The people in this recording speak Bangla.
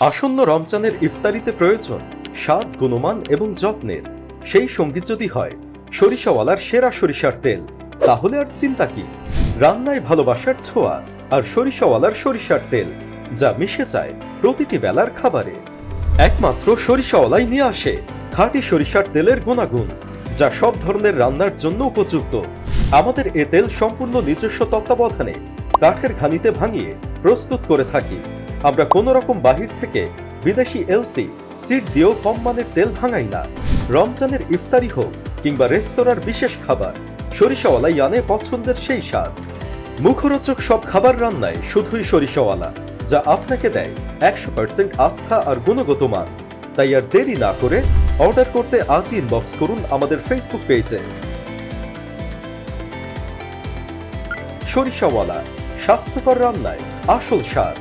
আসন্ন রমজানের ইফতারিতে প্রয়োজন স্বাদ, গুণমান এবং যত্নের। সেই সঙ্গী যদি হয় সরিষাওয়ালার সেরা সরিষার তেল, তাহলে আর চিন্তা কি। রান্নায় ভালোবাসার ছোঁয়া আর সরিষাওয়ালার সরিষার তেল, যা মিশে যায় প্রতিটি বেলার খাবারে। একমাত্র সরিষাওয়ালাই নিয়ে আসে খাঁটি সরিষার তেলের গুণাগুণ, যা সব ধরনের রান্নার জন্য উপযুক্ত। আমাদের এ তেল সম্পূর্ণ নিজস্ব তত্ত্বাবধানে কাঠের ঘানিতে ভাঙিয়ে প্রস্তুত করে থাকি। আমরা কোনো রকম বাহির থেকে বিদেশি এলসি সিড দিয়েও কম মানের তেল ভাঙাই না। রমজানের ইফতারি হোক কিংবা রেস্তোরাঁর বিশেষ খাবার, সরিষাওয়ালাই আনে পছন্দের সেই স্বাদ। মুখরোচক সব খাবার রান্নায় শুধুই সরিষাওয়ালা, যা আপনাকে দেয় 100% আস্থা আর গুণগত মান। তাই আর দেরি না করে অর্ডার করতে আজই ইনবক্স করুন আমাদের ফেসবুক পেজে। সরিষাওয়ালা, স্বাস্থ্যকর রান্নায় আসল স্বাদ।